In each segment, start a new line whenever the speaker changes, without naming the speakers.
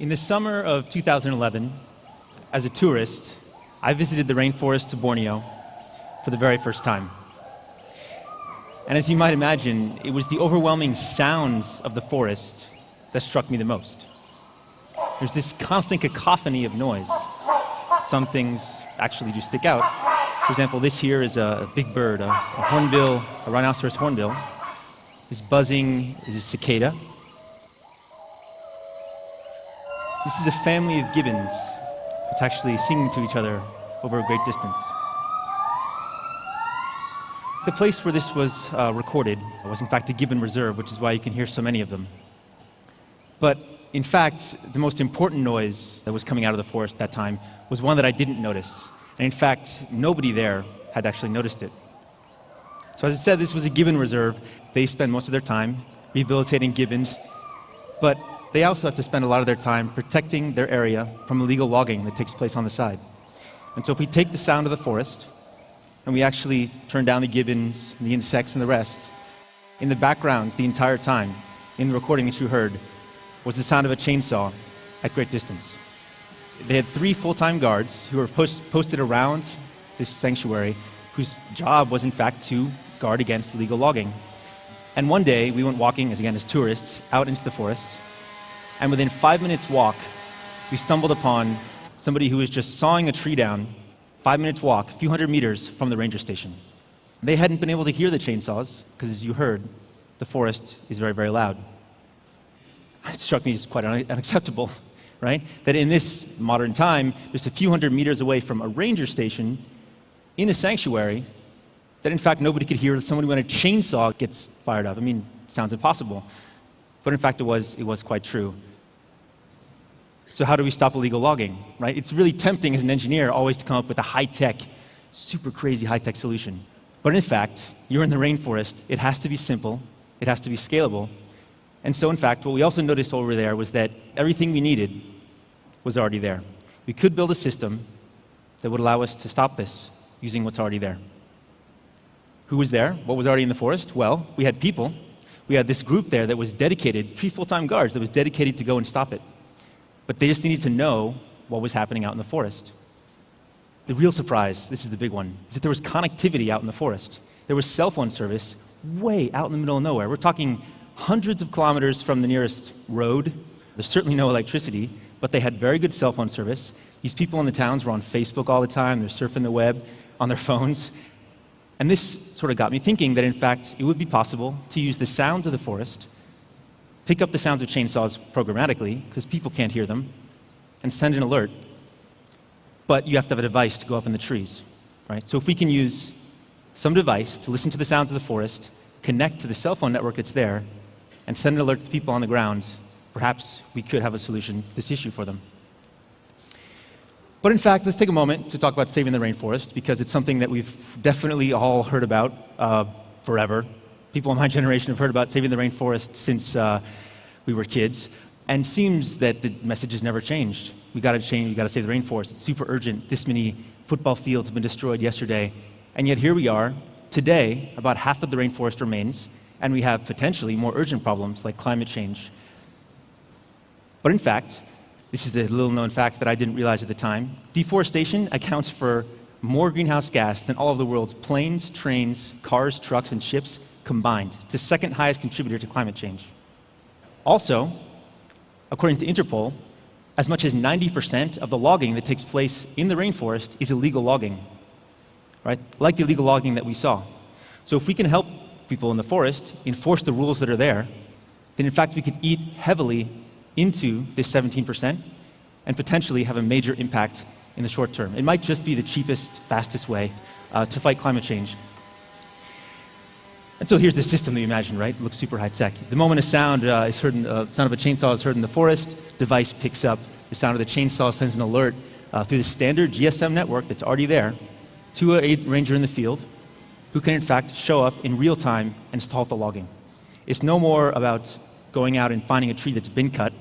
In the summer of 2011, as a tourist, I visited the rainforest of Borneo for the very first time. And as you might imagine, it was the overwhelming sounds of the forest that struck me the most. There's this constant cacophony of noise. Some things actually do stick out. For example, this here is a big bird, a hornbill, a rhinoceros hornbill. This buzzing is a cicada. This is a family of gibbons. It's actually singing to each other over a great distance. The place where this was recorded was in fact a gibbon reserve, which is why you can hear so many of them. But in fact, the most important noise that was coming out of the forest that time was one that I didn't notice. And in fact, nobody there had actually noticed it. So as I said, this was a gibbon reserve. They spend most of their time rehabilitating gibbons, but they also have to spend a lot of their time protecting their area from illegal logging that takes place on the side. And so if we take the sound of the forest, and we actually turn down the gibbons, and the insects, and the rest, in the background the entire time, in the recording that you heard, was the sound of a chainsaw at great distance. They had 3 full-time guards who were posted around this sanctuary, whose job was in fact to guard against illegal logging. And one day we went walking, as tourists, out into the forest, and within 5 minutes walk, we stumbled upon somebody who was just sawing a tree down, 5 minutes walk, a few hundred meters from the ranger station. They hadn't been able to hear the chainsaws, because as you heard, the forest is very, very loud. It struck me as quite unacceptable, right? That in this modern time, just a few hundred meters away from a ranger station, in a sanctuary, that in fact nobody could hear somebody when a chainsaw gets fired up. I mean, it sounds impossible. But in fact, it was quite true. So how do we stop illegal logging, right? It's really tempting as an engineer always to come up with a high-tech, super crazy high-tech solution. But in fact, you're in the rainforest. It has to be simple. It has to be scalable. And so in fact, what we also noticed while we were there was that everything we needed was already there. We could build a system that would allow us to stop this using what's already there. Who was there? What was already in the forest? Well, we had people. We had this group there that was dedicated, 3 full-time guards that was dedicated to go and stop it. But they just needed to know what was happening out in the forest. The real surprise, this is the big one, is that there was connectivity out in the forest. There was cell phone service way out in the middle of nowhere. We're talking hundreds of kilometers from the nearest road. There's certainly no electricity, but they had very good cell phone service. These people in the towns were on Facebook all the time. They're surfing the web on their phones. And this sort of got me thinking that in fact it would be possible to use the sounds of the forest, pick up the sounds of chainsaws programmatically, because people can't hear them, and send an alert. But you have to have a device to go up in the trees, right? So if we can use some device to listen to the sounds of the forest, connect to the cell phone network that's there, and send an alert to the people on the ground, perhaps we could have a solution to this issue for them. But in fact, let's take a moment to talk about saving the rainforest, because it's something that we've definitely all heard about forever. People in my generation have heard about saving the rainforest since we were kids, and it seems that the message has never changed. We got to change, we got to save the rainforest. It's super urgent. This many football fields have been destroyed yesterday, and yet here we are. Today, about half of the rainforest remains, and we have potentially more urgent problems like climate change. But in fact, this is a little-known fact that I didn't realize at the time. Deforestation accounts for more greenhouse gas than all of the world's planes, trains, cars, trucks, and ships combined. It's the second highest contributor to climate change. Also, according to Interpol, as much as 90% of the logging that takes place in the rainforest is illegal logging, right? Like the illegal logging that we saw. So if we can help people in the forest enforce the rules that are there, then in fact we could eat heavily into this 17% and potentially have a major impact in the short term. It might just be the cheapest, fastest way to fight climate change. And so here's the system that you imagine, right? It looks super high-tech. The moment a sound is heard, sound of a chainsaw is heard in the forest, device picks up the sound of the chainsaw, sends an alert through the standard GSM network that's already there to a ranger in the field who can in fact show up in real time and halt the logging. It's no more about going out and finding a tree that's been cut.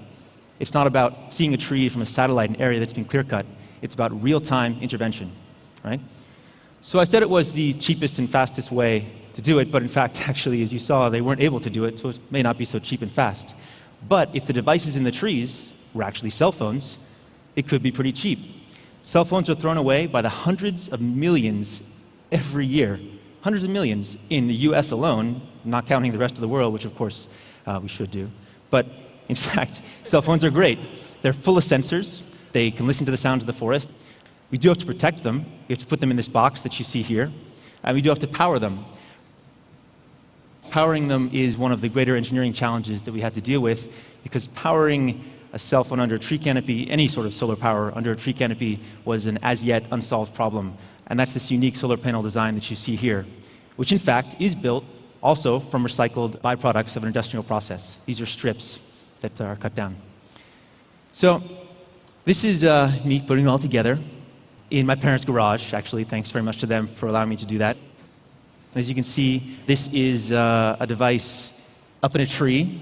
It's not about seeing a tree from a satellite in an area that's been clear-cut. It's about real-time intervention, right? So I said it was the cheapest and fastest way to do it, but in fact, actually, as you saw, they weren't able to do it, so it may not be so cheap and fast. But if the device is in the trees, were actually cell phones, it could be pretty cheap. Cell phones are thrown away by the hundreds of millions every year. Hundreds of millions in the US alone, not counting the rest of the world, which of course we should do. But in fact, cell phones are great. They're full of sensors. They can listen to the sounds of the forest. We do have to protect them. We have to put them in this box that you see here. And we do have to power them. Powering them is one of the greater engineering challenges that we had to deal with, because powering a cell phone under a tree canopy, any sort of solar power under a tree canopy, was an as yet unsolved problem. And that's this unique solar panel design that you see here, which in fact is built also from recycled byproducts of an industrial process. These are strips that are cut down. So this is me putting it all together in my parents' garage, actually. Thanks very much to them for allowing me to do that. As you can see, this is a device up in a tree.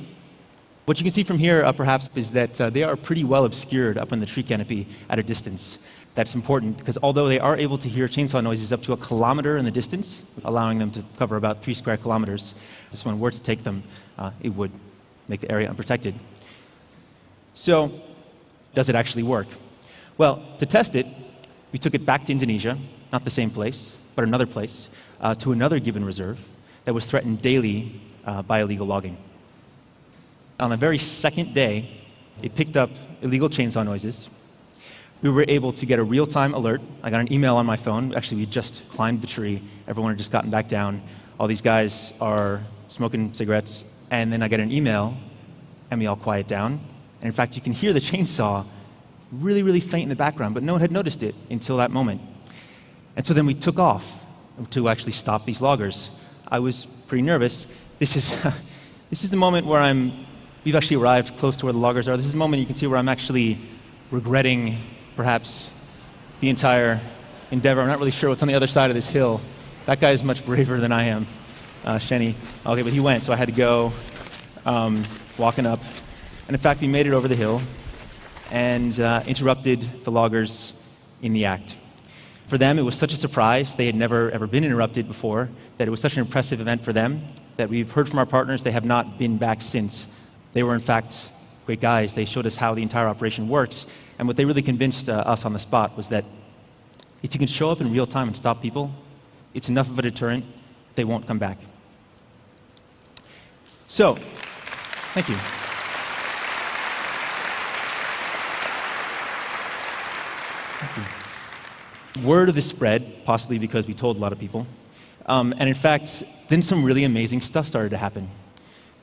What you can see from here, perhaps, is that they are pretty well obscured up in the tree canopy at a distance. That's important because although they are able to hear chainsaw noises up to 1 kilometer in the distance, allowing them to cover about 3 square kilometers, if this one were to take them, it would make the area unprotected. So, does it actually work? Well, to test it, we took it back to Indonesia, not the same place, but another place, to another gibbon reserve that was threatened daily by illegal logging. On the very second day, it picked up illegal chainsaw noises. We were able to get a real-time alert. I got an email on my phone. Actually, we just climbed the tree. Everyone had just gotten back down. All these guys are smoking cigarettes. And then I get an email, and we all quiet down. And in fact, you can hear the chainsaw really, really faint in the background, but no one had noticed it until that moment. And so then we took off to actually stop these loggers. I was pretty nervous. This is the moment where we've actually arrived close to where the loggers are. This is the moment you can see where I'm actually regretting perhaps the entire endeavor. I'm not really sure what's on the other side of this hill. That guy is much braver than I am, Shenny. Okay, but he went, so I had to go walking up. And in fact, we made it over the hill and interrupted the loggers in the act. For them, it was such a surprise. They had never, ever been interrupted before, that it was such an impressive event for them that we've heard from our partners they have not been back since. They were, in fact, great guys. They showed us how the entire operation works. And what they really convinced us on the spot was that if you can show up in real time and stop people, it's enough of a deterrent, they won't come back. So, thank you. Thank you. Word of this spread, possibly because we told a lot of people. And in fact, then some really amazing stuff started to happen.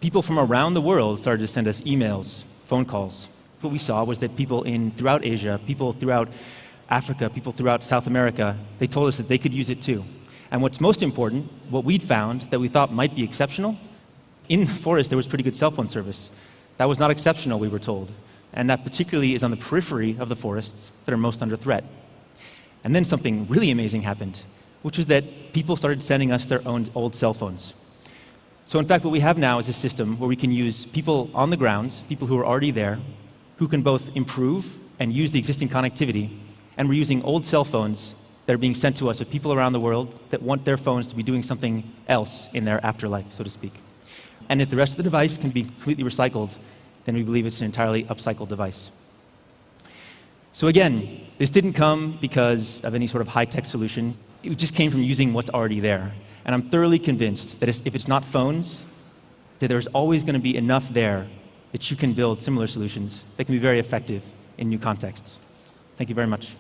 People from around the world started to send us emails, phone calls. What we saw was that people throughout Asia, people throughout Africa, people throughout South America, they told us that they could use it too. And what's most important, what we'd found that we thought might be exceptional, in the forest there was pretty good cell phone service. That was not exceptional, we were told. And that particularly is on the periphery of the forests that are most under threat. And then something really amazing happened, which was that people started sending us their own old cell phones. So in fact, what we have now is a system where we can use people on the ground, people who are already there, who can both improve and use the existing connectivity, and we're using old cell phones that are being sent to us with people around the world that want their phones to be doing something else in their afterlife, so to speak. And if the rest of the device can be completely recycled, then we believe it's an entirely upcycled device. So again, this didn't come because of any sort of high-tech solution. It just came from using what's already there. And I'm thoroughly convinced that if it's not phones, that there's always going to be enough there that you can build similar solutions that can be very effective in new contexts. Thank you very much.